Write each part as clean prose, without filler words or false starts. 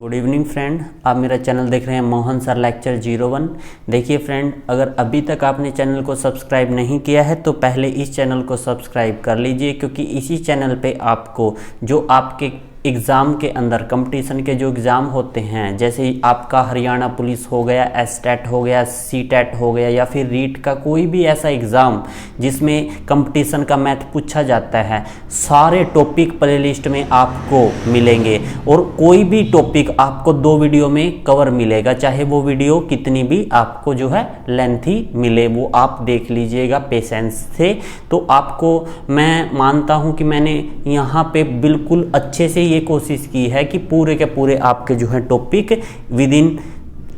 Good evening friend, आप मेरा channel देख रहे हैं मोहन सर लेक्चर 01। देखिए फ्रेंड, अगर अभी तक आपने चैनल को सब्सक्राइब नहीं किया है तो पहले इस चैनल को सब्सक्राइब कर लीजिए, क्योंकि इसी चैनल पे आपको जो आपके एग्ज़ाम के अंदर कंपटीशन के जो एग्ज़ाम होते हैं, जैसे आपका हरियाणा पुलिस हो गया, एसटेट हो गया, सीटेट हो गया, या फिर रीट का कोई भी ऐसा एग्ज़ाम जिसमें कंपटीशन का मैथ पूछा जाता है, सारे टॉपिक प्लेलिस्ट में आपको मिलेंगे। और कोई भी टॉपिक आपको 2 वीडियो में कवर मिलेगा, चाहे वो वीडियो कितनी भी आपको जो है लेंथी मिले, वो आप देख लीजिएगा पेशेंस से। तो आपको मैं मानता हूँ कि मैंने यहाँ पे बिल्कुल अच्छे से ये कोशिश की है कि पूरे के पूरे आपके जो है टॉपिक विद इन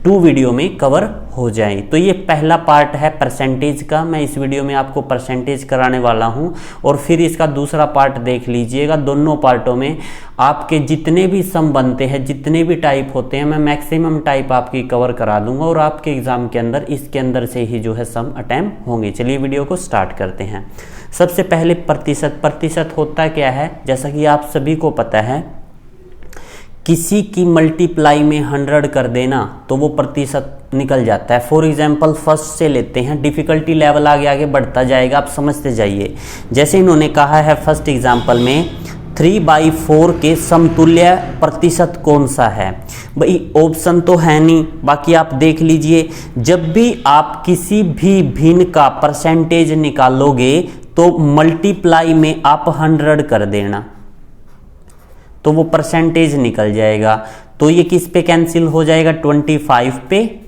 2 वीडियो में कवर हो जाए। तो ये पहला पार्ट है परसेंटेज का, मैं इस वीडियो में आपको परसेंटेज कराने वाला हूँ। और फिर इसका दूसरा पार्ट देख लीजिएगा। दोनों पार्टों में आपके जितने भी सम बनते हैं, जितने भी टाइप होते हैं, मैं मैक्सिमम टाइप आपकी कवर करा दूंगा और आपके एग्जाम के अंदर इसके अंदर से ही जो है सम अटेम्प्ट होंगे। चलिए वीडियो को स्टार्ट करते हैं। सबसे पहले प्रतिशत होता क्या है, जैसा कि आप सभी को पता है, किसी की मल्टीप्लाई में 100 कर देना तो वो प्रतिशत निकल जाता है। फॉर एग्जाम्पल फर्स्ट से लेते हैं, डिफिकल्टी लेवल आगे आगे बढ़ता जाएगा, आप समझते जाइए। जैसे इन्होंने कहा है फर्स्ट एग्जाम्पल में 3/4 के समतुल्य प्रतिशत कौन सा है। भाई ऑप्शन तो है नहीं, बाकी आप देख लीजिए। जब भी आप किसी भी भिन्न का परसेंटेज निकालोगे तो मल्टीप्लाई में आप 100 कर देना तो वो परसेंटेज निकल जाएगा। तो ये किस पे कैंसिल हो जाएगा, 25 पे,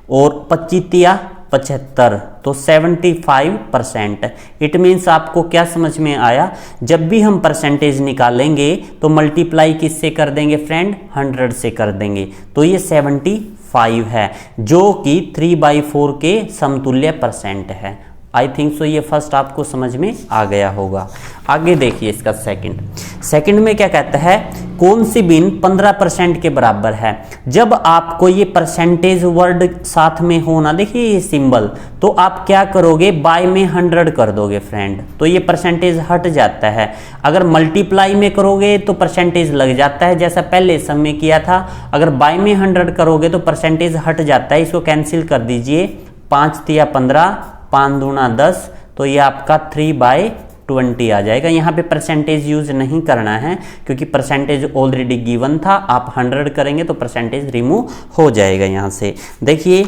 और 25 या 75 तो 75%। इट मीन्स आपको क्या समझ में आया, जब भी हम परसेंटेज निकालेंगे तो मल्टीप्लाई किससे कर देंगे फ्रेंड, 100 से कर देंगे। तो ये 75 है, जो कि 3/4 के समतुल्य परसेंट है। आई थिंक सो ये फर्स्ट आपको समझ में आ गया होगा। आगे देखिए इसका सेकंड में क्या कहता है, कौन सी भिन्न 15% के बराबर है। जब आपको ये परसेंटेज वर्ड साथ में हो ना, देखिए ये सिंबल, तो आप क्या करोगे, बाय में 100 कर दोगे फ्रेंड, तो ये परसेंटेज हट जाता है। अगर मल्टीप्लाई में करोगे तो परसेंटेज लग जाता है, जैसा पहले सम में किया था। अगर बाय में 100 करोगे तो परसेंटेज हट जाता है। इसको कैंसिल कर दीजिए, 5 तिया 15, 5 दूना 10, तो ये आपका 3/20 आ जाएगा। यहाँ पे परसेंटेज यूज नहीं करना है, क्योंकि परसेंटेज ऑलरेडी गिवन था। आप 100 करेंगे तो परसेंटेज रिमूव हो जाएगा यहाँ से। देखिए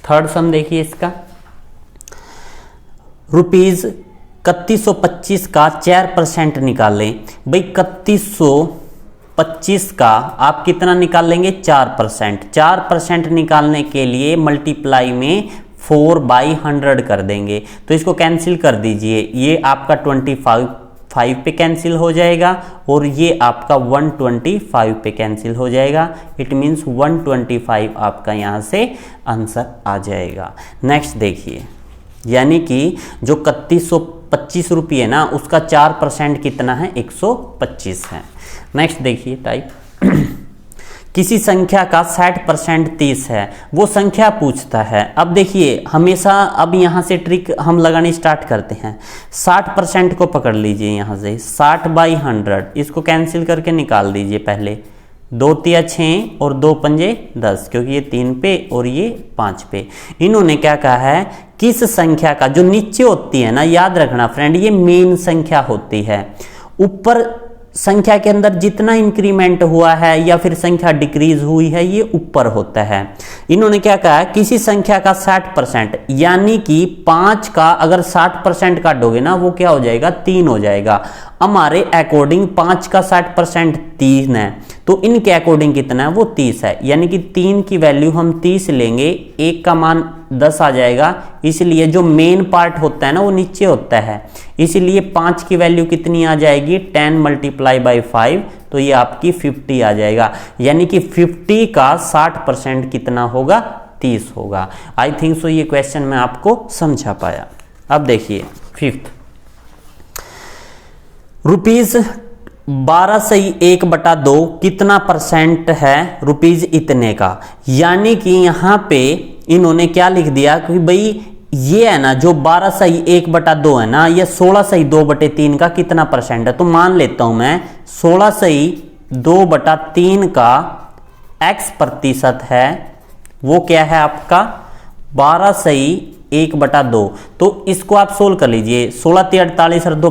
थर्ड सम देखिए इसका, रुपीज 3125 का 4% निकालें। भाई 3125 का आप कितना निकाल लेंगे, 4%। 4% निकालने के लिए मल्टीप्लाई में 4/100 कर देंगे, तो इसको कैंसिल कर दीजिए। ये आपका 25 पे कैंसिल हो जाएगा और ये आपका 125 पे कैंसिल हो जाएगा। इट मीन्स 125 आपका यहाँ से आंसर आ जाएगा। नेक्स्ट देखिए, यानी कि जो 3125 रुपये ना, उसका 4% कितना है, 125 है। नेक्स्ट देखिए टाइप किसी संख्या का 60% 30 है, वो संख्या पूछता है। अब देखिए हमेशा, अब यहाँ से ट्रिक हम लगानी स्टार्ट करते हैं। 60% को पकड़ लीजिए यहाँ से, 60/100, इसको कैंसिल करके निकाल दीजिए। पहले 2 तिया 6 और 2 पंजे 10, क्योंकि ये 3 पे और ये 5 पे। इन्होंने क्या कहा है, किस संख्या का, जो नीचे होती है ना, याद रखना फ्रेंड, ये मेन संख्या होती है। ऊपर संख्या के अंदर जितना इंक्रीमेंट हुआ है या फिर संख्या डिक्रीज हुई है, ये ऊपर होता है। इन्होंने क्या कहा, किसी संख्या का 60%, यानी कि 5 का अगर 60% काटोगे ना, वो क्या हो जाएगा, 3 हो जाएगा। हमारे अकॉर्डिंग 5 का 60% 3 है, तो इनके अकॉर्डिंग कितना है, वो 30 है। यानी कि 3 की वैल्यू हम 30 लेंगे, 1 का मान 10 आ जाएगा। इसलिए जो मेन पार्ट होता है ना, वो नीचे होता है। इसलिए 5 की वैल्यू कितनी आ जाएगी, 10 × 5, तो ये आपकी 50 आ जाएगा। यानी कि 50 का 60% कितना होगा, 30 होगा। आई थिंक सो ये क्वेश्चन मैं आपको समझा पाया। अब देखिए फिफ्थ, रुपीज 12/1/2 कितना परसेंट है, रुपीज इतने का। यानी कि यहाँ पे इन्होंने क्या लिख दिया कि भाई ये है ना, जो 12/1/2 है ना, ये 16/2/3 का कितना परसेंट है। तो मान लेता हूं मैं 16/2/3 का x प्रतिशत है वो क्या है आपका 12/1/2। तो इसको आप सोल्व कर लीजिए। 16 × 48 और 2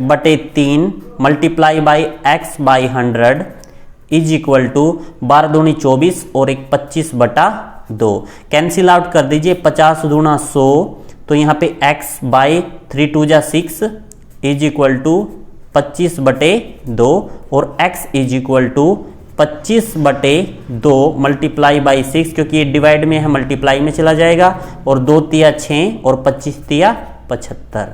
50/3 multiply by x by 100 is equal to 12 दूनी 24 और एक 25/2। कैंसिल आउट कर दीजिए। 50 दूना 100, तो यहाँ पे x बाई 3 2 जा 6 इज इक्वल टू 25/2 और x is equal to 25/2 multiply by 6, क्योंकि ये डिवाइड में है मल्टीप्लाई में चला जाएगा, और 2 तिया 6 और 25 तिया 75।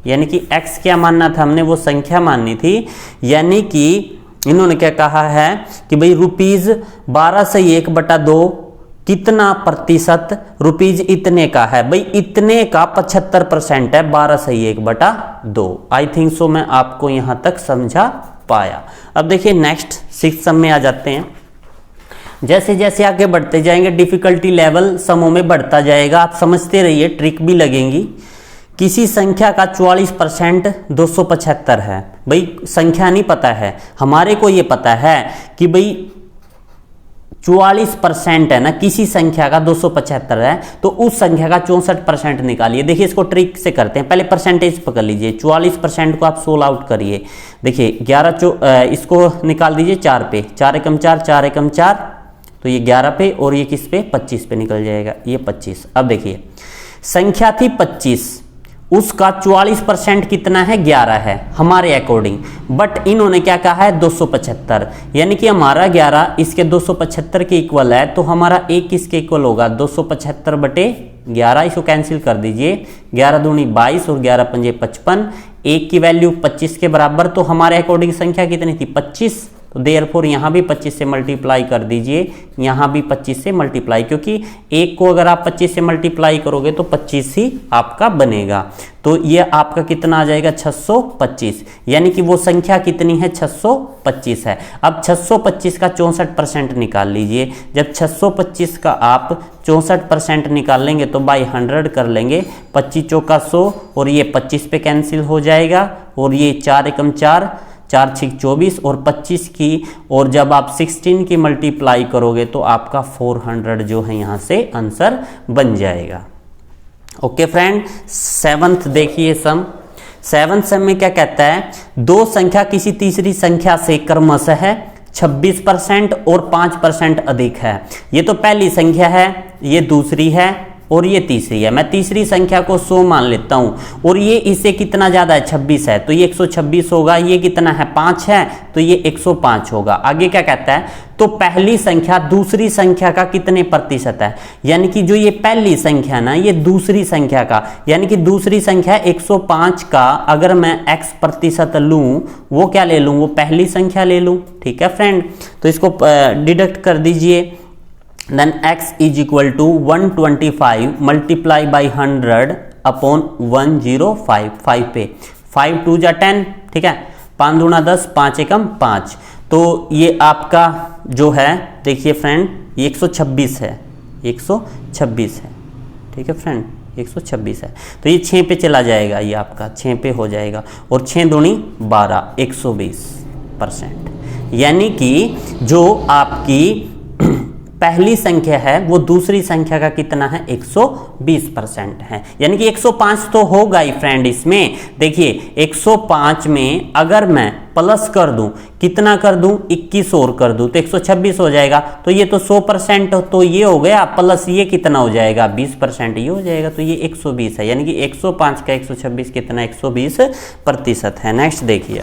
यानी कि x क्या मानना था हमने, वो संख्या माननी थी। यानी कि इन्होंने क्या कहा है कि भाई ₹12/1/2 कितना प्रतिशत, रुपीज इतने का है। भाई इतने का 75% है 12/1/2। आई थिंक सो मैं आपको यहां तक समझा पाया। अब देखिए नेक्स्ट 6 सम में आ जाते हैं। जैसे जैसे आगे बढ़ते जाएंगे डिफिकल्टी लेवल समों में बढ़ता जाएगा। आप समझते रहिए, ट्रिक भी लगेंगी। किसी संख्या का 44% 275 है। भाई संख्या नहीं पता है, हमारे को ये पता है कि भाई 44% है ना, किसी संख्या का 275 है, तो उस संख्या का 64% निकालिए। देखिए इसको ट्रिक से करते हैं। पहले परसेंटेज पकड़ लीजिए। 44% को आप सोल्व आउट करिए। देखिए 11 इसको निकाल दीजिए 4 पे, 4 एकम 4, 4 एकम 4, तो ये 11 पे, और ये किस पे 25 पे निकल जाएगा, ये 25। अब देखिए संख्या थी 25, उसका 44% कितना है, 11 है हमारे अकॉर्डिंग, बट इन्होंने क्या कहा है 275, यानी कि हमारा 11 इसके 275 के इक्वल है, तो हमारा 1 किसके इक्वल होगा 275/11। इसको कैंसिल कर दीजिए। 11 दूनी 22 और 11 पंजे 55, 1 की वैल्यू 25 के बराबर, तो हमारे अकॉर्डिंग संख्या कितनी थी 25। तो देयरफॉर यहाँ भी 25 से मल्टीप्लाई कर दीजिए, यहाँ भी 25 से मल्टीप्लाई, क्योंकि 1 को अगर आप 25 से मल्टीप्लाई करोगे तो 25 ही आपका बनेगा। तो ये आपका कितना आ जाएगा 625, यानी कि वो संख्या कितनी है 625 है। अब 625 का 64% निकाल लीजिए। जब 625 का आप 64% निकाल लेंगे तो बाई 100 कर लेंगे। 25 चौका 100 और ये 25 पे कैंसिल हो जाएगा, और ये 4 एकम 4, 4 6 24 और 25 की, और जब आप 16 की मल्टीप्लाई करोगे तो आपका 400 जो है यहाँ से आंसर बन जाएगा। ओके फ्रेंड, 7th देखिए सम। 7th सम में क्या कहता है, दो संख्या किसी तीसरी संख्या से क्रमशः 26% और 5% अधिक है। ये तो पहली संख्या है, ये दूसरी है और ये तीसरी है। मैं तीसरी संख्या को 100 मान लेता हूं, और ये इससे कितना ज्यादा है 26 है, तो ये 126 होगा। ये कितना है 5 है, तो ये 105 होगा। आगे क्या कहता है, तो पहली संख्या दूसरी संख्या का कितने प्रतिशत है, यानी कि जो ये पहली संख्या ना, ये दूसरी संख्या का, यानी कि दूसरी संख्या 105 का अगर मैं x प्रतिशत लूं, वो क्या ले लूं, वो पहली संख्या ले लूं। ठीक है फ्रेंड, तो इसको डिडक्ट कर दीजिए। Then x is equal to 125 multiply by 100 upon 105, 5 पे 5 2 जा 10, ठीक है, 5 दूना 10, 5 एकम 5, तो ये आपका जो है देखिए फ्रेंड ये 126 है, 126 है। ठीक है फ्रेंड, 126 है, तो ये 6 पे चला जाएगा, ये आपका 6 पे हो जाएगा, और 6 दूनी 12, 120%। यानी कि जो आपकी पहली संख्या है वो दूसरी संख्या का कितना है 120% है, यानी कि 105 तो होगा ही फ्रेंड। इसमें देखिए 105 में अगर मैं प्लस कर दूं, कितना कर दूं 21 और कर दूं, तो 126 हो जाएगा। तो ये तो 100% तो ये हो गया, प्लस ये कितना हो जाएगा 20% ये हो जाएगा, तो ये 120 है, यानी कि 105 का 126 कितना 120% है। नेक्स्ट देखिए,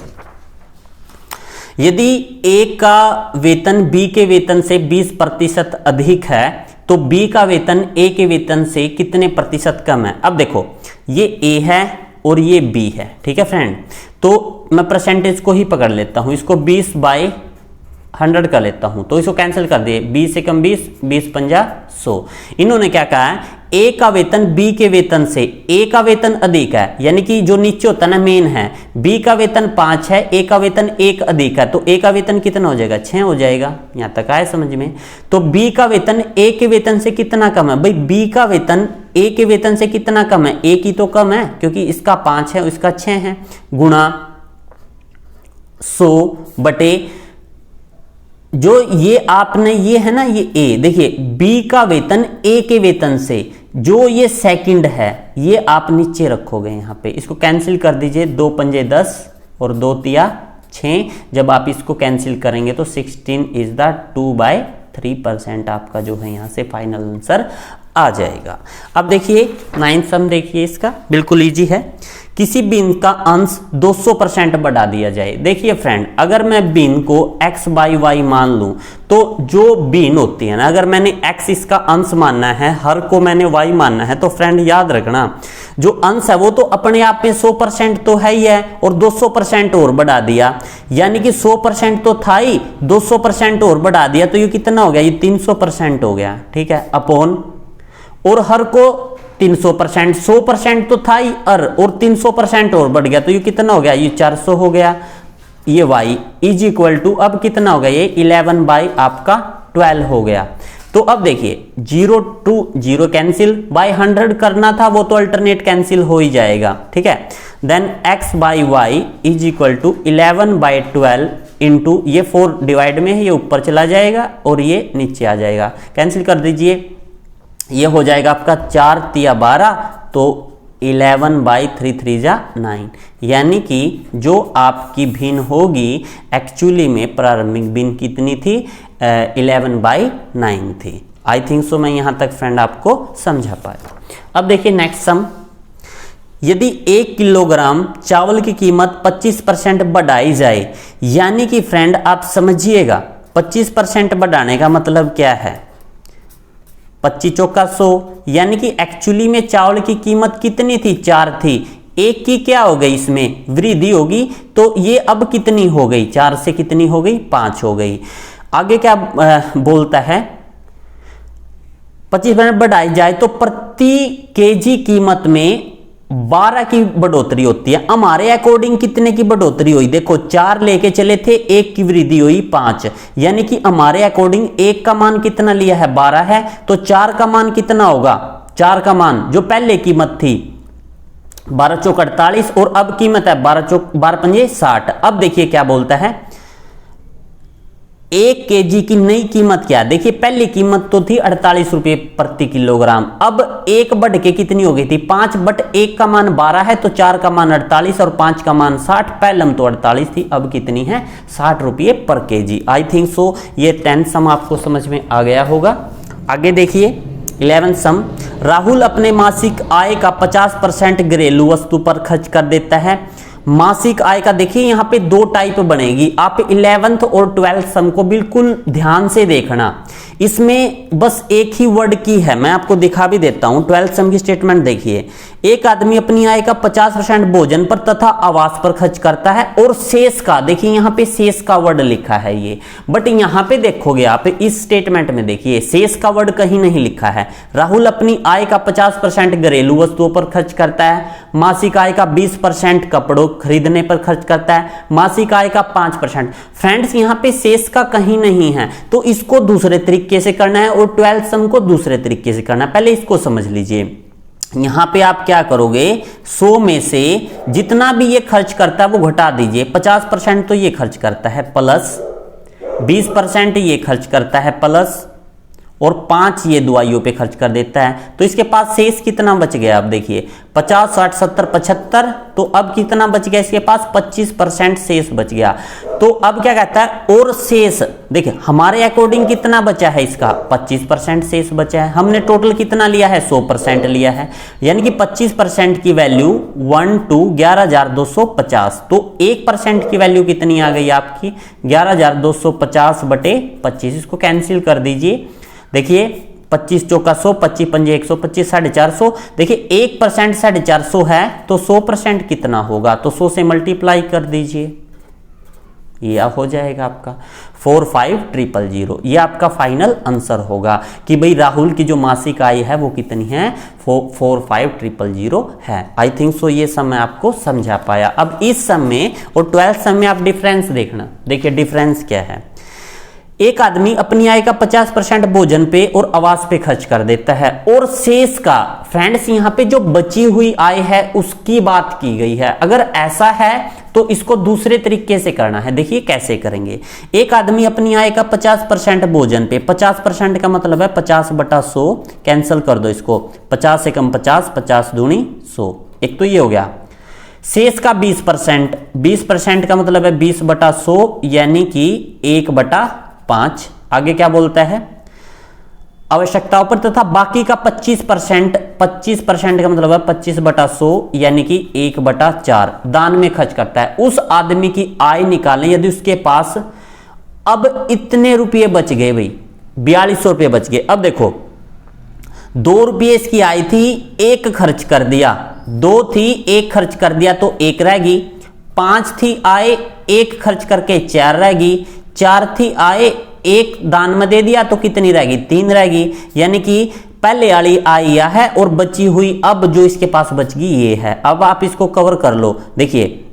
यदि A का वेतन B के वेतन से 20% अधिक है तो B का वेतन A के वेतन से कितने प्रतिशत कम है। अब देखो ये A है और ये B है, ठीक है फ्रेंड, तो मैं परसेंटेज को ही पकड़ लेता हूं, इसको 20/100 कर लेता हूं, तो इसको कैंसिल कर दिए, 20 से कम 20, 20 पंजा 100। इन्होंने क्या कहा है, A का वेतन B के वेतन से, A का वेतन अधिक है, यानी कि जो नीचे होता है ना मेन है, B का वेतन 5 है, A का वेतन 1 अधिक है, तो A का वेतन कितना हो जाएगा 6 हो जाएगा। यहां तक आए समझ में। तो B का वेतन A के वेतन से कितना कम है, भाई B का वेतन A के वेतन से कितना कम है, A की तो कम है क्योंकि इसका 5 है इसका 6 है, गुणा 100 बटे जो ये आपने ये है ना, ये ए, देखिए बी का वेतन ए के वेतन से, जो ये सेकंड है ये आप नीचे रखोगे यहां पे, इसको कैंसिल कर दीजिए, 2 पंजे 10 और 2 तिया 6, जब आप इसको कैंसिल करेंगे तो 16 इज द 2/3% आपका जो है यहां से फाइनल आंसर आ जाएगा। अब देखिए 9th सम देखिए, इसका बिल्कुल इजी है। किसी बिन का अंश 200% बढ़ा दिया जाए। देखिए फ्रेंड, अगर मैं बिन को x बाई वाई मान लूं तो जो बिन होती है ना, अगर मैंने x इसका अंश मानना है, हर को मैंने y मानना है, तो फ्रेंड याद रखना जो अंश है वो तो अपने आप में 100% तो है ही है, और 200% और बढ़ा दिया, यानी कि 100% तो था ही, 200% और बढ़ा दिया तो ये कितना हो गया, ये 300% हो गया, ठीक है, अपॉन, और हर को 300%, 100% तो था ही और 300% और बढ़ गया तो ये कितना हो गया, ये 400 हो गया। ये y इज इक्वल टू अब कितना हो गया, ये 11 बाई आपका 12 हो गया। तो अब देखिए 0 to 0 कैंसिल, बाई 100 करना था वो तो अल्टरनेट कैंसिल हो ही जाएगा, ठीक है। Then x by Y is equal to 11 by 12 into, ये 4 डिवाइड में है, ये ऊपर चला जाएगा और ये नीचे आ जाएगा, कैंसिल कर दीजिए, ये हो जाएगा आपका 4 तिया 12, तो 11 बाई 3 3 जा 9, यानी कि जो आपकी भिन्न होगी एक्चुअली में प्रारंभिक भिन्न कितनी थी, 11 बाई 9 थी। आई थिंक सो मैं यहां तक फ्रेंड आपको समझा पाया। अब देखिए नेक्स्ट सम, यदि 1 किलोग्राम चावल की कीमत 25% बढ़ाई जाए, यानी कि फ्रेंड आप समझिएगा 25% बढ़ाने का मतलब क्या है, 25 चौका 100, यानी कि एक्चुअली में चावल की कीमत कितनी थी, 4 थी, एक की क्या हो गई इसमें वृद्धि होगी, तो ये अब कितनी हो गई, 4 से कितनी हो गई, 5 हो गई। आगे क्या बोलता है, 25% बढ़ाई जाए तो प्रति केजी कीमत में 12 की बढ़ोतरी होती है। हमारे अकॉर्डिंग कितने की बढ़ोतरी हुई, देखो 4 लेके चले थे, 1 की वृद्धि हुई 5, यानी कि हमारे अकॉर्डिंग 1 का मान कितना लिया है, 12 है, तो 4 का मान कितना होगा, 4 का मान जो पहले कीमत थी 12 चौक 48 और अब कीमत है 12 पंजे 60। अब देखिए क्या बोलता है, 1 केजी की नई कीमत क्या, देखिए पहली कीमत तो थी 48 रुपये प्रति किलोग्राम, अब 1 बढ़ के कितनी हो गई थी 5, बट 1 का मान 12 है तो 4 का मान 48 और 5 का मान 60, पहले तो 48 थी, अब कितनी है 60 रुपये पर केजी। आई थिंक सो ये 10th सम आपको समझ में आ गया होगा। आगे देखिए 11th सम, राहुल अपने मासिक आय का 50% घरेलू वस्तु पर खर्च कर देता है। मासिक आय का देखिए यहां पे 2 टाइप बनेगी, आप 11th और 12th सम को बिल्कुल ध्यान से देखना, इसमें बस एक ही वर्ड की है, मैं आपको दिखा भी देता हूं। 12th सम की स्टेटमेंट देखिए, एक आदमी अपनी आय का 50% भोजन पर तथा आवास पर खर्च करता है और शेष का, देखिए यहां पे शेष का वर्ड लिखा है ये, बट यहां पे देखोगे आप इस स्टेटमेंट में देखिए शेष का वर्ड कहीं नहीं लिखा है। राहुल अपनी आय का 50% घरेलू वस्तुओं पर खर्च करता है, मासिक आय का 20% कपड़ों खरीदने पर खर्च करता है, मासिक आय का 5%। फ्रेंड्स यहां पे शेष का कहीं नहीं है, तो इसको दूसरे तरीके से करना है और 12th सम को दूसरे तरीके से करना है। पहले इसको समझ लीजिए, यहां पे आप क्या करोगे, 100 में से जितना भी ये खर्च करता है वो घटा दीजिए, 50% तो ये खर्च करता है प्लस, 20% ये खर्च करता है प्लस, और 5 ये दवाइयों पे खर्च कर देता है, तो इसके पास शेष कितना बच गया, आप देखिए 50 60 70 75, तो अब कितना बच गया इसके पास 25% शेष बच गया। तो अब क्या कहता है, और शेष देखिए हमारे अकॉर्डिंग कितना बचा है, इसका 25% शेष बचा है, हमने टोटल कितना लिया है 100% लिया है, यानी कि 25% की वैल्यू 1 to 11,250, तो 1% की वैल्यू कितनी आ गई आपकी 11,250 बटे 25, इसको कैंसिल कर दीजिए, देखिए 25 चौका 100, 25 पंजे 125, 450, देखिए 1% 450 है तो 100% कितना होगा, तो 100 से मल्टीप्लाई कर दीजिए, ये हो जाएगा आपका 45,000। ये आपका फाइनल आंसर होगा कि भाई राहुल की जो मासिक आय है वो कितनी है 45,000 है। आई थिंक सो ये सब मैं आपको समझा पाया। अब इस सम में और 12th सम में आप डिफरेंस देखना, देखिए डिफरेंस क्या है, एक आदमी अपनी आय का 50% भोजन पे और आवास पे खर्च कर देता है और शेष का, फ्रेंड्स यहां पे जो बची हुई आय है उसकी बात की गई है। अगर ऐसा है तो इसको दूसरे तरीके से करना है। देखिए कैसे करेंगे। एक आदमी अपनी आय का 50% भोजन पे, 50% का मतलब है 50/100, कैंसिल कर दो इसको, 50 से कम 50, 50 दूनी 100, एक तो ये हो गया। शेष का 20%, 20% का मतलब है 20/100 यानी कि 1/5। आगे क्या बोलता है, आवश्यकताओं पर तथा बाकी का 25%, 25% का मतलब है 25/100 यानी कि 1/4 दान में खर्च करता है। उस आदमी की आय निकालें यदि उसके पास अब इतने रुपये बच गए, भाई 4200 रुपये बच गए। अब देखो 2 रुपये इसकी आय थी, 1 खर्च कर दिया, 2 थी 1 खर्च कर दिया तो 1 रहेगी, 5 थी आय 1 खर्च करके 4 रहेगी, 4 थी आय 1 दान में दे दिया तो कितनी रहेगी, 3 रहेगी। यानी कि पहले वाली आय यह है और बची हुई अब जो इसके पास बच गई ये है। अब आप इसको कवर कर लो। देखिए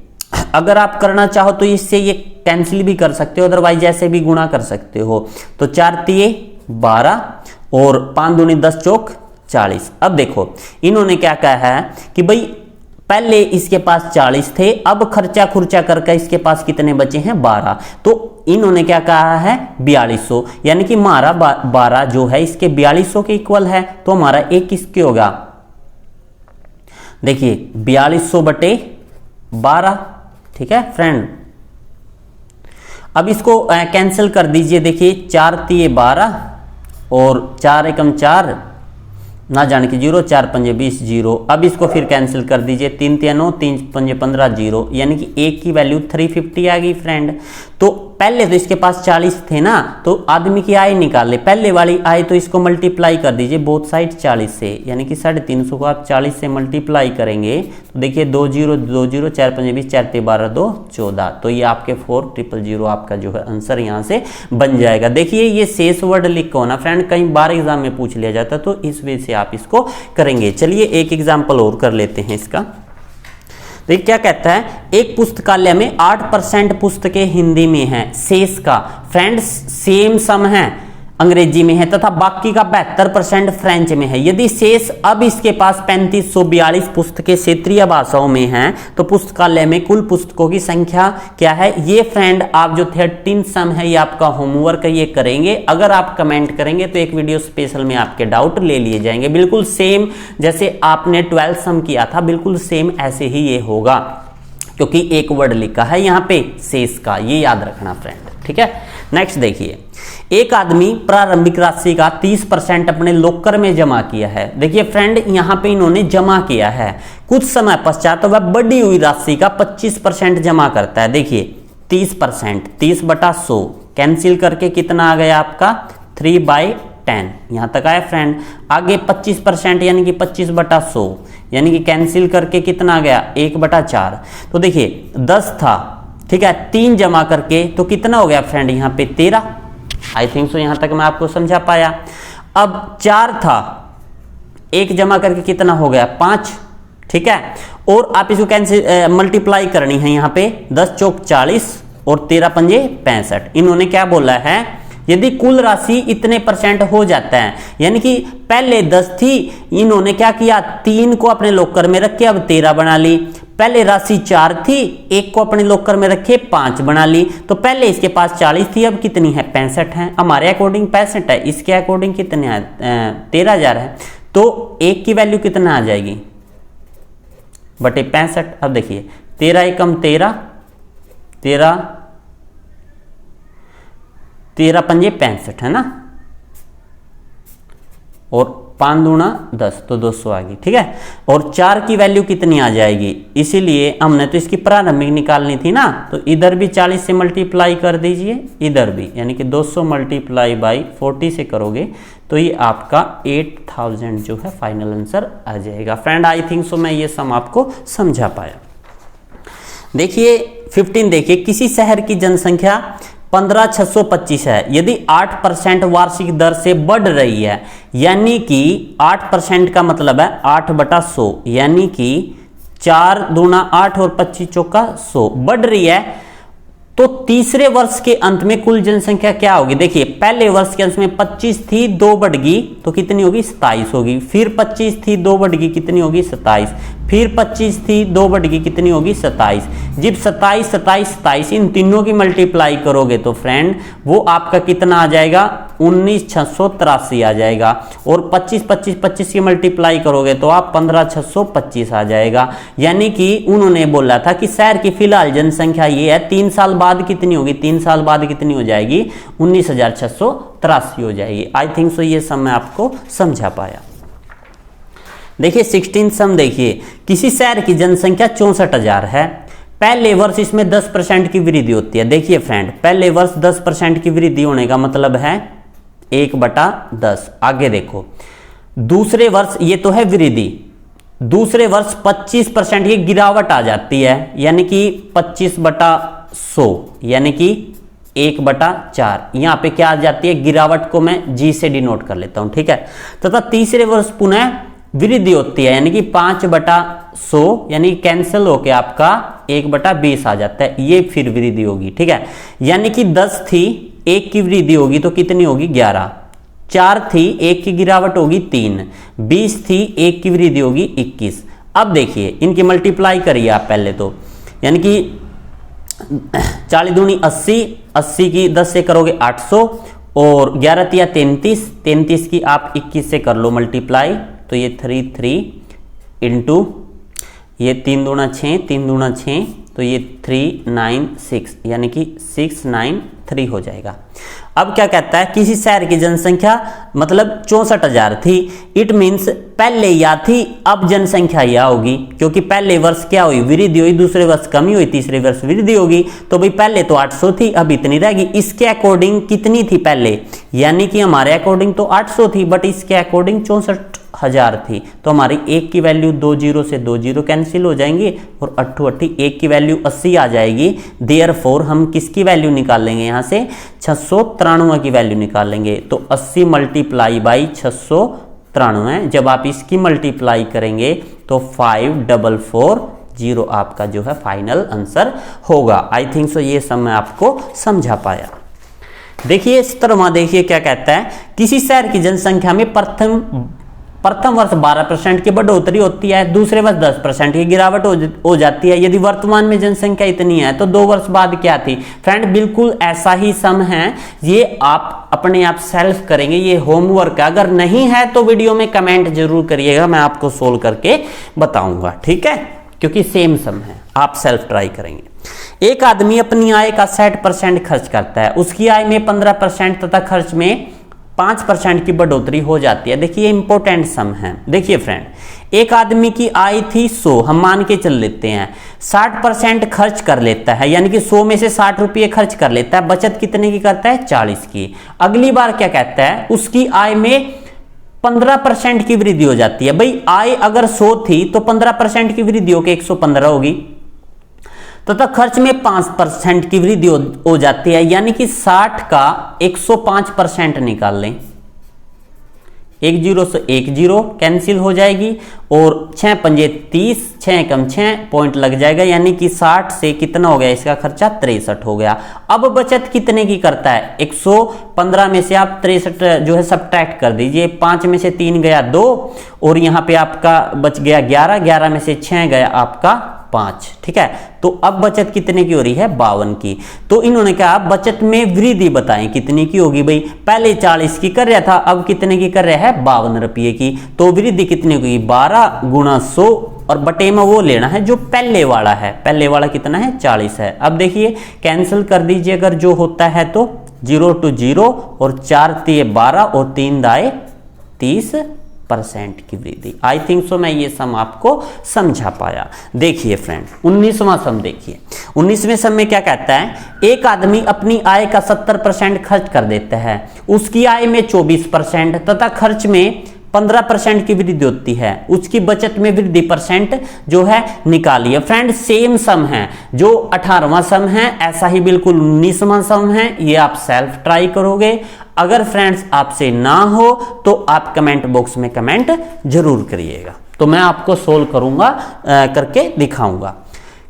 अगर आप करना चाहो तो इससे ये कैंसिल भी कर सकते हो, अदरवाइज ऐसे भी गुणा कर सकते हो। तो 4 तिये 12 और 5 दूनी 10 चौक 40। अब देखो इन्होंने क्या कहा है कि भाई पहले इसके पास 40 थे, अब खर्चा खुर्चा करके इसके पास कितने बचे हैं 12, तो इन्होंने क्या कहा है 4200, यानी कि हमारा 12 जो है इसके 4200 के इक्वल है, तो हमारा 1 किसके होगा, देखिए 4200/12। ठीक है फ्रेंड, अब इसको कैंसिल कर दीजिए। देखिए 4 तिये 12 और 4 एकम 4 ना जाने की 0, 4 पंजे 20 0। अब इसको फिर कैंसिल कर दीजिए, 3 तिया 9, 3 पंजे 15 0, यानी कि 1 की वैल्यू 350 आ गई फ्रेंड। तो पहले तो इसके पास 40 थे ना, तो आदमी की आय निकाल ले, पहले वाली आय तो इसको मल्टीप्लाई कर दीजिए बोथ साइड 40 से, यानी कि 350 को आप 40 से मल्टीप्लाई करेंगे तो देखिए 2 0 2 0, 4 पंजे 20, 4 तिये 12, 2 14। तो ये आपके 4000 आपका जो है आंसर यहाँ से बन जाएगा। देखिए ये शेष वर्ड लिख हो ना फ्रेंड, कई बार एग्जाम में पूछ लिया जाता, तो इस वजह से आप इसको करेंगे। चलिए एक एग्जाम्पल और कर लेते हैं इसका। देखिए क्या कहता है, एक पुस्तकालय में 8% पुस्तकें हिंदी में हैं, शेष का फ्रेंड्स सेम सम है अंग्रेजी में है तथा बाकी का 72% फ्रेंच में है। यदि शेष अब इसके पास 3542 पुस्तकें क्षेत्रीय भाषाओं में हैं तो पुस्तकालय में कुल पुस्तकों की संख्या क्या है। ये फ्रेंड आप जो 13 सम है ये आपका होमवर्क है, ये करेंगे। अगर आप कमेंट करेंगे तो एक वीडियो स्पेशल में आपके डाउट ले लिए जाएंगे, बिल्कुल सेम जैसे आपने 12 सम किया था, बिल्कुल सेम ऐसे ही ये होगा, क्योंकि एक वर्ड लिखा है यहाँ पे शेष का, ये याद रखना फ्रेंड। ठीक है, नेक्स्ट देखिए, एक आदमी प्रारंभिक राशि का 30% अपने लॉकर में जमा किया है। देखिए फ्रेंड यहाँ पे इन्होंने जमा किया है, कुछ समय पश्चात वह बढ़ी हुई राशि का 25% जमा करता है। देखिए 30%, 30/100 कैंसिल करके कितना आ गया आपका 3/10, यहां तक आया फ्रेंड। आगे 25% यानी कि 25/100 यानी कि कैंसिल करके कितना आ गया 1/4। तो देखिए 10 था, ठीक है, 3 जमा करके तो कितना हो गया फ्रेंड यहाँ पे 13। आई थिंक सो यहां तक मैं आपको समझा पाया। अब 4 था, 1 जमा करके कितना हो गया 5, ठीक है, और आप इसको कैंसिल मल्टीप्लाई करनी है यहाँ पे 10 चौक 40 और 13 पंजे 65। इन्होंने क्या बोला है, यदि कुल राशि इतने % हो जाता है, यानी कि पहले 10 थी, इन्होंने क्या किया 3 को अपने लॉकर में रखे अब 13 बना ली। पहले राशि 4 थी, 1 को अपने लॉकर में रखे 5 बना ली। तो पहले इसके पास 40 थी, अब कितनी है 65 है। हमारे अकॉर्डिंग 65 है, इसके अकॉर्डिंग कितने है 13000 है। तो 1 की वैल्यू कितना आ जाएगी बटे 65। अब देखिए 13 एकम 13, 13 पंजे 65 है ना, और 5 दूना 10 तो 200 आ गई, ठीक है। और 4 की वैल्यू कितनी आ जाएगी, इसीलिए हमने तो इसकी प्रारंभिक निकालनी थी ना, तो इधर भी 40 से मल्टीप्लाई कर दीजिए, इधर भी, यानी कि 200 मल्टीप्लाई बाई 40 से करोगे तो ये आपका 8000 जो है फाइनल आंसर आ जाएगा। फ्रेंड आई थिंक सो मैं ये सम आपको समझा पाया। देखिए 15 देखिए, किसी शहर की जनसंख्या 15625 है, यदि 8% वार्षिक दर से बढ़ रही है, यानी कि 8% का मतलब है 8/100, यानी कि 4 दूना 8 और 25 चौका 100 बढ़ रही है। तो तीसरे वर्ष के अंत में कुल जनसंख्या क्या होगी? देखिए पहले वर्ष के अंत में 25 थी, 2 बढ़ गई तो कितनी होगी? 27 होगी। फिर 25 थी, 2 बढ़ गई, कितनी होगी? 27। फिर 25 थी, 2 बढ़ गई, कितनी होगी? 27। जब 27 27 27 इन तीनों की मल्टीप्लाई करोगे तो फ्रेंड वो आपका कितना आ जाएगा? 19,683 आ जाएगा। और 25 25 25 की मल्टीप्लाई करोगे तो आप 15,625 आ जाएगा। यानी कि उन्होंने बोला था कि शहर की फिलहाल जनसंख्या ये है, 3 साल बाद कितनी होगी? 3 साल बाद कितनी हो जाएगी? 19,683 हो जाएगी। आई थिंक सो ये सब मैं आपको समझा पाया। देखिए 16 सम देखिए, किसी शहर की जनसंख्या 64,000 है। पहले वर्ष इसमें 10% की वृद्धि होती है। देखिए फ्रेंड, पहले वर्ष 10% की वृद्धि होने का मतलब है 1/10। आगे देखो, दूसरे वर्ष ये तो है वृद्धि, दूसरे वर्ष 25% की गिरावट आ जाती है, यानी कि 25/100, यानी कि 1/4। यहां पे क्या आ जाती है? गिरावट को मैं जी से डिनोट कर लेता हूं, ठीक है। तथा तीसरे वर्ष पुनः वृद्धि होती है, यानी कि 5/100, यानी कैंसिल होके आपका 1/20 आ जाता है, ये फिर वृद्धि होगी, ठीक है। यानी कि 10 थी, 1 की वृद्धि होगी तो कितनी होगी? 11। 4 थी, 1 की गिरावट होगी 3। 20 थी, 1 की वृद्धि होगी 21। अब देखिए इनकी मल्टीप्लाई करिए आप पहले तो, यानी कि 40 दूनी 80, 80 की 10 से करोगे 800, और 11 तिया 33, 33 की आप 21 से कर लो मल्टीप्लाई, तो ये 3 इंटू ये 3 दूना 6, 3 दूना 6, तो ये 396, यानी कि 693 हो जाएगा। अब क्या कहता है? किसी शहर की जनसंख्या मतलब 64,000 थी, इट मीन्स पहले या थी, अब जनसंख्या या होगी, क्योंकि पहले वर्ष क्या हुई? वृद्धि हुई, दूसरे वर्ष कमी हुई, तीसरे वर्ष वृद्धि होगी। तो भाई पहले तो 800 थी, अब इतनी रहेगी। इसके अकॉर्डिंग कितनी थी पहले? यानी कि हमारे अकॉर्डिंग तो 800 थी, बट इसके अकॉर्डिंग 64,000 थी। तो हमारी 1 की वैल्यू 2 0 से 2 0 कैंसिल हो जाएंगे, और 8 1 की वैल्यू 80 आ जाएगी। देयरफॉर हम किसकी वैल्यू निकाल लेंगे? यहाँ से 693 की वैल्यू निकाल लेंगे। तो 80 मल्टीप्लाई बाई 693, जब आप इसकी मल्टीप्लाई करेंगे तो 5440 आपका जो है फाइनल आंसर होगा। आई थिंक सो ये सब मैं आपको समझा पाया। देखिए इस तरह देखिए क्या कहता है, किसी शहर की जनसंख्या में प्रथम वर्ष 12% की बढ़ोतरी होती है, दूसरे वर्ष 10% की गिरावट हो जाती है। यदि वर्तमान में जनसंख्या इतनी है तो 2 वर्ष बाद क्या थी? फ्रेंड बिल्कुल ऐसा ही सम है, ये आप अपने आप सेल्फ करेंगे, ये होमवर्क है। अगर नहीं है तो वीडियो में कमेंट जरूर करिएगा, मैं आपको सोल्व करके बताऊंगा, ठीक है, क्योंकि सेम सम है, आप सेल्फ ट्राई करेंगे। एक आदमी अपनी आय का 60% खर्च करता है, उसकी आय में 15% तथा खर्च में 5% की बढ़ोतरी हो जाती है। देखिए इंपॉर्टेंट सम है। देखिए फ्रेंड, एक आदमी की आय थी 100, हम मान के चल लेते हैं, 60% खर्च कर लेता है, यानी कि 100 में से 60 रुपये खर्च कर लेता है। बचत कितने की करता है? 40 की। अगली बार क्या कहता है? उसकी आय में 15% की वृद्धि हो जाती है। भाई आय अगर 100 थी तो 15% की वृद्धि होकर 115 होगी, तथा खर्च में 5% की वृद्धि हो जाती है, यानी कि 60 का 105% निकाल लें। 1 0 से 1 0 कैंसिल हो जाएगी, और 6 पंजे 30, 6 एकम 6 पॉइंट लग जाएगा, यानी कि 60 से कितना हो गया? इसका खर्चा 63 हो गया। अब बचत कितने की करता है? 115 में से आप 63 जो है सब्ट्रैक्ट कर दीजिए, 5 में से 3 गया 2, और यहाँ पे आपका बच गया 11, 11 में से 6 गया आपका 5, ठीक है। तो अब बचत कितने की हो रही है? 52 की। तो इन्होंने कहा बचत में वृद्धि बताएं कितनी की होगी। भाई पहले 40 की कर रहा था, अब कितने की कर रहा है? 52 रुपये की। तो वृद्धि कितनी होगी? 12 गुणा 100, और बटे में वो लेना है जो पहले वाला है। पहले वाला कितना है? 40 है। अब देखिए कैंसिल कर दीजिए अगर जो होता है तो, 0 to 0, और 4 तिये 12 और 3 दाए 30% की वृद्धि। आई थिंक सो मैं ये सम आपको समझा पाया। देखिए फ्रेंड 19वां सम देखिए, 19वें सम में क्या कहता है? एक आदमी अपनी आय का 70% खर्च कर देता है, उसकी आय में 24% तथा खर्च में 15% की वृद्धि होती है, उसकी बचत में वृद्धि परसेंट जो है निकालिए। फ्रेंड सेम सम है, जो 18वां सम है ऐसा ही बिल्कुल 19वां सम है, ये आप सेल्फ ट्राई करोगे। अगर फ्रेंड्स आपसे ना हो तो आप कमेंट बॉक्स में कमेंट जरूर करिएगा, तो मैं आपको सोल्व करूंगा, करके दिखाऊंगा।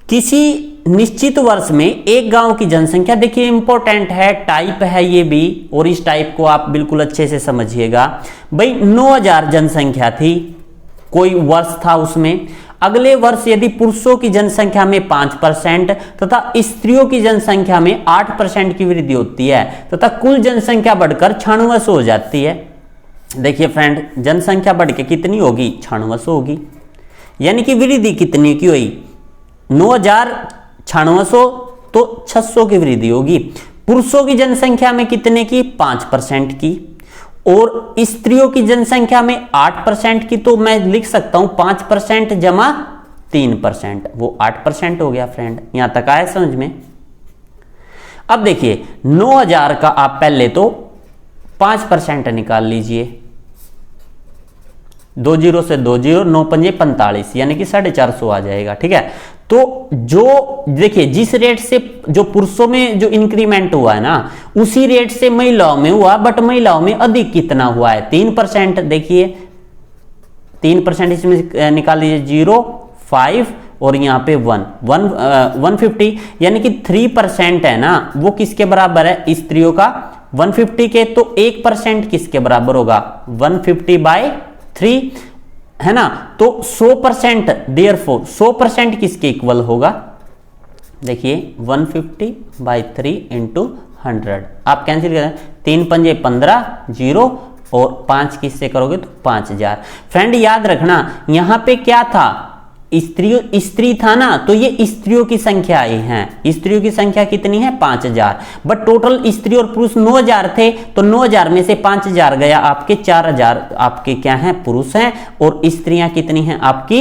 किसी निश्चित वर्ष में एक गांव की जनसंख्या, देखिए इंपॉर्टेंट है, टाइप है ये भी, और इस टाइप को आप बिल्कुल अच्छे से समझिएगा। भाई 9000 जनसंख्या थी, कोई वर्ष था उसमें। अगले वर्ष यदि पुरुषों की जनसंख्या में 5% तथा स्त्रियों की जनसंख्या में 8% की वृद्धि होती है तथा कुल जनसंख्या बढ़कर 96 हो जाती है। देखिए फ्रेंड, जनसंख्या बढ़ के कितनी होगी? 96 होगी। यानी कि वृद्धि कितनी की हुई? 9000 9600 तो 600 की वृद्धि होगी। पुरुषों की जनसंख्या में कितने की? 5% की, और स्त्रियों की जनसंख्या में 8% की, तो मैं लिख सकता हूं 5% जमा 3%, वो 8% हो गया। फ्रेंड यहां तक आया समझ में? अब देखिए 9000 का आप पहले तो 5% निकाल लीजिए, 20 से 20, 9 पंजे 45, यानी कि 450 आ जाएगा। ठीक है, तो जो देखिए जिस रेट से जो पुरुषों में जो इंक्रीमेंट हुआ है ना, उसी रेट से महिलाओं में हुआ, बट महिलाओं में अधिक कितना हुआ है? 3%। देखिए 3% इसमें निकाल लीजिए, 0, 5 और यहां पे 150, यानी कि 3% है ना, वो किसके बराबर है? स्त्रियों का 150 के, तो 1% किसके बराबर होगा? 150/3 है ना, तो 100%, देयरफॉर 100% किसके इक्वल होगा? देखिए 150/3 इंटू 100, आप कैंसिल करें, 3 पंजे 15, 0 और 5 किससे करोगे तो 5000। फ्रेंड याद रखना यहां पे क्या था? स्त्री था ना, तो ये स्त्रियों की संख्या आई है। स्त्रियों की संख्या कितनी है? 5000, बट टोटल स्त्री और पुरुष 9000 थे, तो 9000 में से 5000 गया, आपके 4000 आपके क्या हैं? पुरुष हैं, और स्त्रियां कितनी हैं? आपकी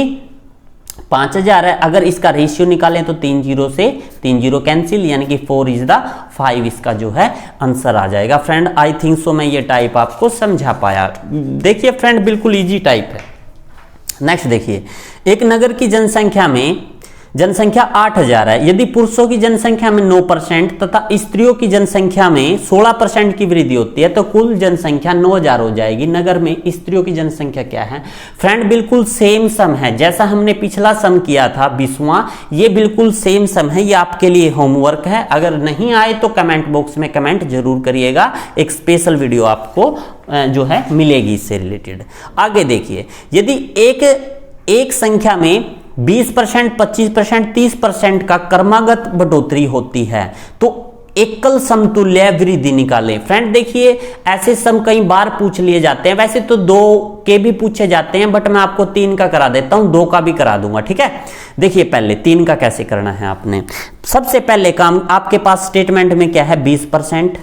5000 है। अगर इसका रेशियो निकालें तो 3 0 से 3 0 कैंसिल, यानी कि 4 इज द 5 इसका जो है आंसर आ जाएगा। फ्रेंड आई थिंक सो मैं ये टाइप आपको समझा पाया। देखिए फ्रेंड बिल्कुल इजी टाइप है। नेक्स्ट देखिए, एक नगर की जनसंख्या 8000 है। यदि पुरुषों की जनसंख्या में 9% तथा स्त्रियों की जनसंख्या में 16% की वृद्धि होती है, तो कुल जनसंख्या 9000 हो जाएगी। नगर में स्त्रियों की जनसंख्या क्या है? फ्रेंड बिल्कुल सेम सम है, जैसा हमने पिछला सम किया था 20वां, ये बिल्कुल सेम सम है। ये आपके लिए होमवर्क है, अगर नहीं आए तो कमेंट बॉक्स में कमेंट जरूर करिएगा, एक स्पेशल वीडियो आपको जो है मिलेगी इससे रिलेटेड। आगे देखिए, यदि एक संख्या में 20%, 25%, 30% का क्रमागत बढ़ोतरी होती है, तो एकल समतुल्य वृद्धि निकालें। फ्रेंड देखिए ऐसे सम कई बार पूछ लिए जाते हैं, वैसे तो 2 के भी पूछे जाते हैं, बट मैं आपको 3 का करा देता हूं, 2 का भी करा दूंगा। ठीक है, देखिए पहले 3 का कैसे करना है आपने। सबसे पहले काम आपके पास स्टेटमेंट में क्या है? 20%,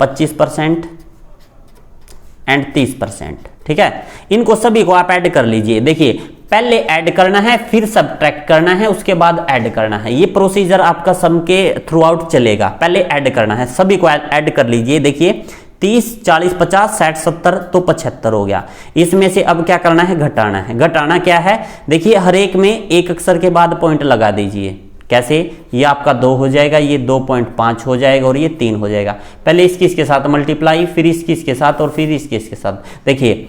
25% एंड 30%। ठीक है, इनको सभी को आप ऐड कर लीजिए। देखिए पहले ऐड करना है, फिर सब्ट्रैक्ट करना है, उसके बाद ऐड करना है। ये प्रोसीजर आपका सम के थ्रू आउट चलेगा। पहले ऐड करना है, सभी को ऐड कर लीजिए। देखिए 30, 40, 50, 60, 70 तो 75 हो गया। इसमें से अब क्या करना है? घटाना है। घटाना क्या है? देखिए हर एक में एक अक्षर के बाद पॉइंट लगा दीजिए। कैसे? ये आपका 2 हो जाएगा, ये 2.5 हो जाएगा और ये 3 हो जाएगा। पहले इसके साथ मल्टीप्लाई, फिर इसके साथ और फिर इसके साथ। देखिए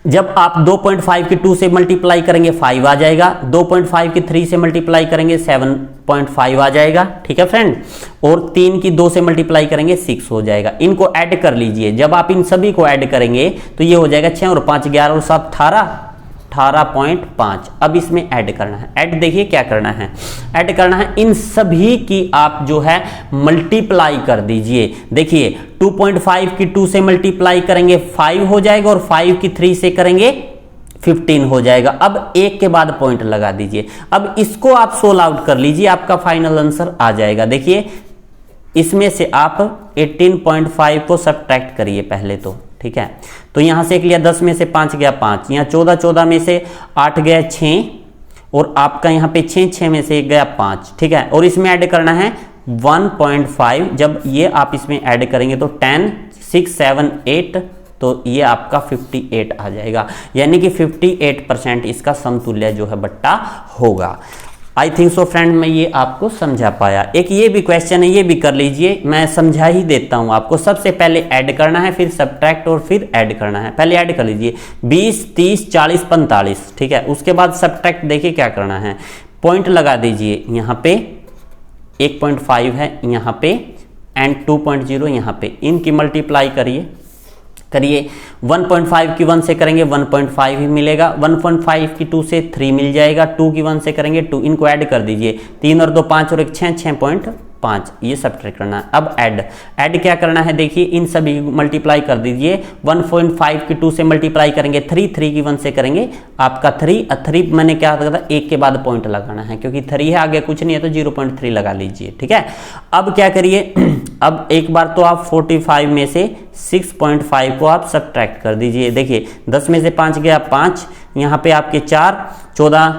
जब आप 2.5 की 2 से मल्टीप्लाई करेंगे 5 आ जाएगा, 2.5 की 3 से मल्टीप्लाई करेंगे 7.5 आ जाएगा। ठीक है फ्रेंड, और 3 की 2 से मल्टीप्लाई करेंगे 6 हो जाएगा। इनको ऐड कर लीजिए। जब आप इन सभी को ऐड करेंगे तो ये हो जाएगा 6 और 5 11 और 7 18.5। अब इसमें ऐड करना है। ऐड देखिए क्या करना है? ऐड करना है, इन सभी की आप जो है मल्टीप्लाई कर दीजिए। देखिए 2.5 की 2 से मल्टीप्लाई करेंगे 5 हो जाएगा, और 5 की 3 से करेंगे 15 हो जाएगा। अब एक के बाद पॉइंट लगा दीजिए। अब इसको आप सोल्व आउट कर लीजिए, आपका फाइनल आंसर आ जाएगा। देखिए इसमें से आप 18.5 को सब्ट्रैक्ट करिए पहले तो। ठीक है, तो यहां से एक लिया, 10 में से 5 गया 5, यहां 14 में से 8 गया 6, और आपका यहां पे 6 में से 1 गया 5। ठीक है, और इसमें ऐड करना है 1.5। जब ये आप इसमें ऐड करेंगे तो 10, 6, 7, 8, तो ये आपका 58 आ जाएगा। यानी कि 58% इसका समतुल्य जो है बट्टा होगा। आई थिंक सो फ्रेंड मैं ये आपको समझा पाया। एक ये भी क्वेश्चन है, ये भी कर लीजिए, मैं समझा ही देता हूं आपको। सबसे पहले ऐड करना है, फिर सब्ट्रैक्ट और फिर ऐड करना है। पहले ऐड कर लीजिए 20, 30, 40, 45। ठीक है, उसके बाद सब्ट्रैक्ट देखिए क्या करना है। पॉइंट लगा दीजिए, यहाँ पे 1.5 है यहाँ पे एंड 2.0 यहाँ पे, इनकी मल्टीप्लाई करिए 1.5 की 1 से करेंगे 1.5 ही मिलेगा, 1.5 की 2 से 3 मिल जाएगा, 2 की 1 से करेंगे 2, इनको ऐड कर दीजिए 3 और 2 5 और 1 6, 6.5, ये सब्ट्रैक्ट करना है। अब ऐड क्या करना है, देखिए इन सभी मल्टीप्लाई कर दीजिए, 1.5 की 2 से मल्टीप्लाई करेंगे 3, 3 की 1 से करेंगे आपका 3 मैंने क्या कहा था, 1 के बाद पॉइंट लगाना है, क्योंकि 3 है आगे कुछ नहीं है तो 0.3 लगा लीजिए, ठीक है। अब क्या करिए, अब एक बार तो आप 45 में से 6.5 को आप सब्ट्रैक्ट कर दीजिए, देखिए 10 में से 5 गया 5, यहाँ पे आपके 4, 14,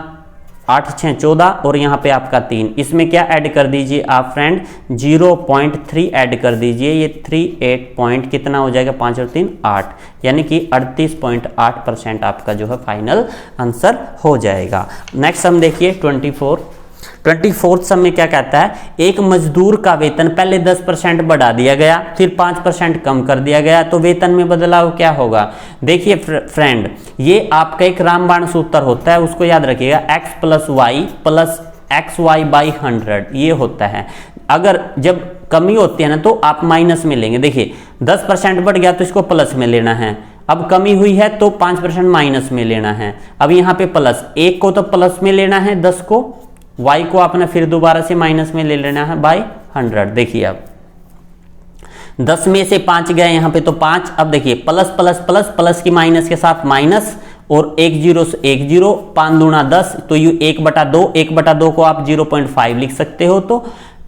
8 6 14 और यहाँ पे आपका 3, इसमें क्या ऐड कर दीजिए आप फ्रेंड 0.3 ऐड कर दीजिए, ये 38 पॉइंट कितना हो जाएगा, 5 और 3 8, यानी कि 38.8% आपका जो है फाइनल आंसर हो जाएगा। नेक्स्ट हम देखिए 24th सम में क्या कहता है, एक मजदूर का वेतन पहले 10% बढ़ा दिया गया, फिर 5% कम कर दिया गया, तो वेतन में बदलाव क्या होगा। देखिए फ्रेंड, ये आपका एक रामबाण सूत्र होता है, उसको याद रखिएगा, x प्लस xy बाई 100 ये होता है। अगर जब कमी होती है ना तो आप माइनस में लेंगे, देखिए 10% बढ़ गया तो इसको प्लस में लेना है, अब कमी हुई है तो 5% माइनस में लेना है, अब यहाँ पे प्लस 1 को तो प्लस में लेना है, 10 को y को आपने फिर दोबारा से माइनस में ले लेना है बाय 100। देखिए अब 10 में से 5 गए यहाँ पे तो 5, अब देखिए प्लस प्लस प्लस प्लस की माइनस के साथ माइनस और 1 0 से 1 0, 5 दूना 10, तो ये 1/2, 1/2 को आप 0.5 लिख सकते हो, तो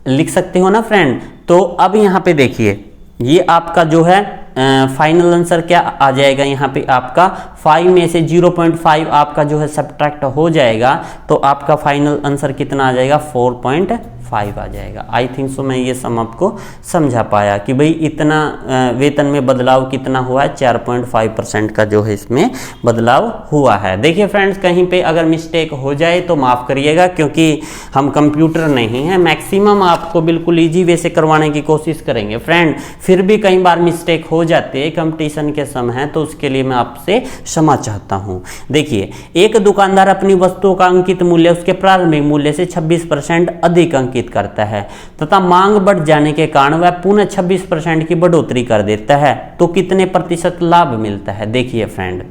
लिख सकते हो ना फ्रेंड। तो अब यहाँ पे देखिए ये आपका जो है फाइनल आंसर क्या आ जाएगा, यहाँ पे आपका 5 में से 0.5 आपका जो है सब्ट्रैक्ट हो जाएगा, तो आपका फाइनल आंसर कितना आ जाएगा, 4.5 आ जाएगा। आई थिंक सो मैं ये सम आपको समझा पाया कि भाई इतना वेतन में बदलाव कितना हुआ है, 4.5% का जो है इसमें बदलाव हुआ है। देखिए फ्रेंड्स, कहीं पे अगर मिस्टेक हो जाए तो माफ़ करिएगा, क्योंकि हम कंप्यूटर नहीं हैं, मैक्सिमम आपको बिल्कुल ईजी वे से करवाने की कोशिश करेंगे फ्रेंड, फिर भी कई बार मिस्टेक हो जाते हैं, कंपटीशन के समय है, तो उसके लिए मैं आपसे क्षमा चाहता हूँ। देखिए एक दुकानदार अपनी वस्तुओं का अंकित मूल्य उसके प्रारंभिक मूल्य से 26% अधिक अंकित करता है तथा मांग बढ़ जाने के कारण वह पुनः 26% की बढ़ोतरी कर देता है, तो कितने प्रतिशत लाभ मिलता है। देखिए फ्रेंड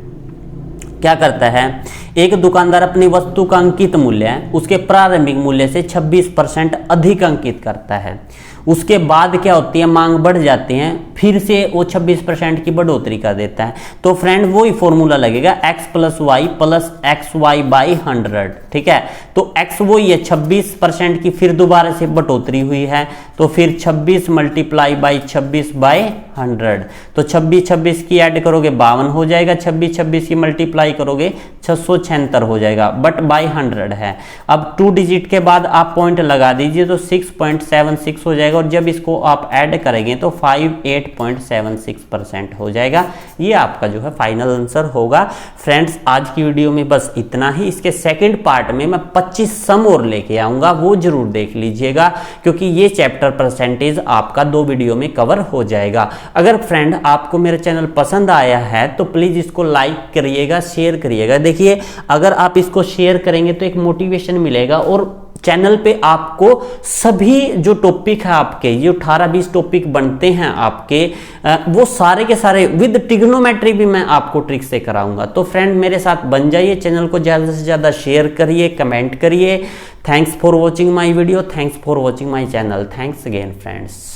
क्या करता है, एक दुकानदार अपनी वस्तु का अंकित मूल्य उसके प्रारंभिक मूल्य से 26% अधिक अंकित करता है, उसके बाद क्या होती है, मांग बढ़ जाती है, फिर से वो 26% की बढ़ोतरी कर देता है, तो फ्रेंड वही फॉर्मूला लगेगा x प्लस xy बाई 100, ठीक है। तो x वही है 26% की, फिर दोबारा से बढ़ोतरी हुई है, तो फिर 26 मल्टीप्लाई बाई 26 बाई 100, तो 26 की ऐड करोगे 52 हो जाएगा, 26 की मल्टीप्लाई करोगे 676 हो जाएगा, बट बाई 100 है। अब 2 डिजिट के बाद आप पॉइंट लगा दीजिए तो 6.76 हो जाएगा, और जब इसको आप ऐड करेंगे तो 58.76% हो जाएगा। ये आपका जो है फाइनल आंसर होगा। फ्रेंड्स आज की वीडियो में बस इतना ही, इसके सेकंड पार्ट में मैं 25 सम और लेके आऊंगा, वो जरूर देख लीजिएगा, क्योंकि ये चैप्टर परसेंटेज आपका 2 वीडियो में कवर हो जाएगा। अगर फ्रेंड आपको मेरा चैनल पसंद आया है तो प्लीज इसको लाइक करिएगा, शेयर करिएगा। देखिए अगर आप इसको शेयर करेंगे तो एक मोटिवेशन मिलेगा, और चैनल पे आपको सभी जो टॉपिक है आपके, ये 18-20 टॉपिक बनते हैं आपके, वो सारे के सारे विद ट्रिग्नोमेट्री भी मैं आपको ट्रिक से कराऊंगा। तो फ्रेंड मेरे साथ बन जाइए, चैनल को ज़्यादा से ज़्यादा शेयर करिए, कमेंट करिए। Thanks for watching my video, thanks for watching my channel, thanks again friends.